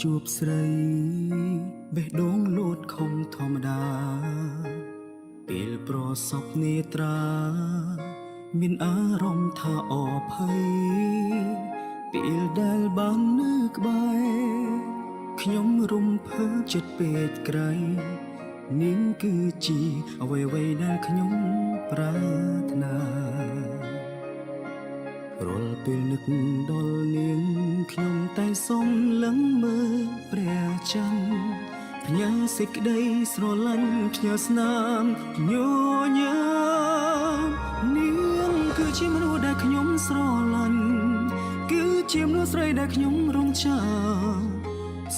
ជួបស្រីបេះដូងលោតខំធម្មតាពេលប្រសពនេត្រាមានអារម្មណ៍ថាអភ័យពេលដែលបាននៅក្បែរខ្ញុំរំភើបចិត្តពេកក្រៃនាងគឺជាអ្វីៗដែលខ្ញុំប្រាថ្នារាល់ពេលនឹកដល់នាងខ្ញុំតែសុំលឹងមើលព្រះច័ន្ទផ្ញើសេចក្តីស្រឡាញ់ផ្ញើស្នាមញញឹមនាងគឺជាមនុស្សដែលខ្ញុំស្រឡាញ់គឺជាមនុស្សស្រីដែលខ្ញុំរំចាំ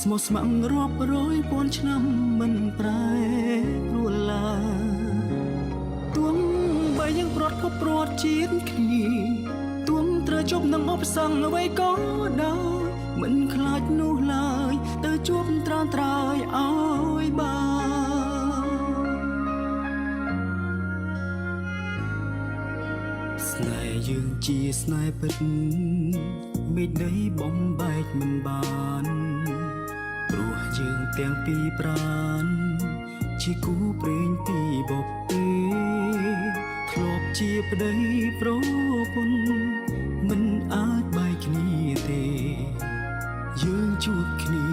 ស្មោះស្ម័គ្ររាប់រយពាន់ឆ្នាំមិនប្រែប្រួលឡើយទោះបីយើងព្រាត់ក៏ព្រាត់ជាតិគ្នាទោះត្រូវជប់នឹងឧបសគ្គអ្វីក៏ដោយមិនខ្លាចនោះឡើយទៅជួបត្រាត្រាយឲ្យបានស្នេហ៍យើងជាស្នេហ៍ពិតមេឃដីបំបែកមិនបានព្រោះយើងទាំងពីរប្រានជាគូព្រេងពីបុព្វេធ្លាប់ជាប្តីប្រពន្ធមិនអាចបែកគ្នាទេយើងជួបគ្នា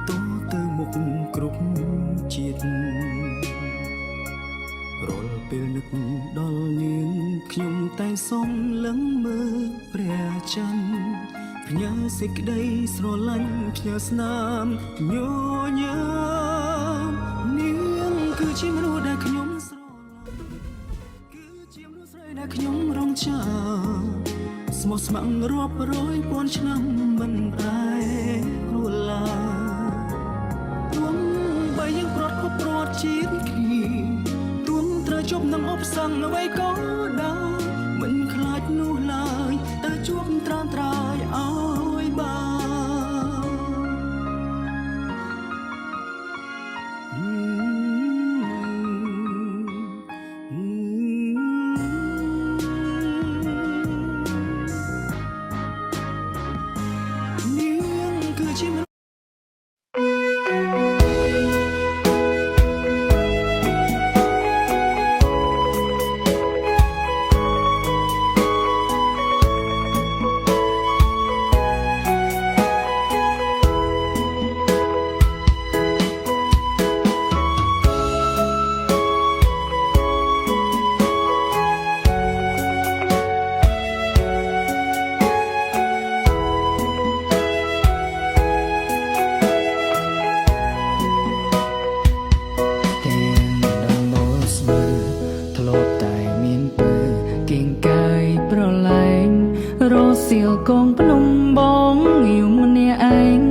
តទៅមុខគ្រប់ជាតិរាល់ពេលនឹកដល់នាងខ្ញុំតែសុំលឹងមើលព្រះច័ន្ទផ្ញើសេចក្តីស្រឡាញ់ផ្ញើស្នាមញញឹមនាងគឺជាមនុស្សដែលខ្ញុំស្រឡាញ់គឺជាមនុស្សស្រីដែលខ្ញុំរំចាំស្មោះស្ម័គ្ររាប់រយពាន់ឆ្នាំមិនប្រែប្រួលឡើយទោះបីយើងព្រាត់ក៏ព្រាត់ជាតិគ្នាទោះត្រូវជប់នឹងឧបសគ្គអ្វីក៏ដោយមិនខ្លាចនោះឡើយទៅជួបត្រាត្រាយឲ្យបាននាងគឺជាសៀលកងភ្នំបងងាវមុននេះឯង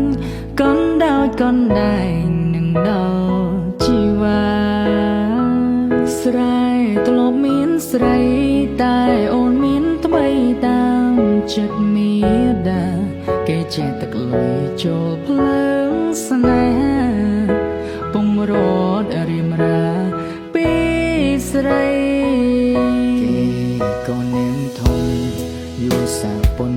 កណ្ដោចកណ្ដែងនឹងដល់ជីវ៉ាស្រែធ្លាប់មានស្រីតែអូនមានថ្មីតាមចិត្តមេដាគេចេះទឹកលុយចូលភ្លើងស្នេហាពុំរត់រៀមរាពីស្រីគេក៏នាងធំយូរសាពុន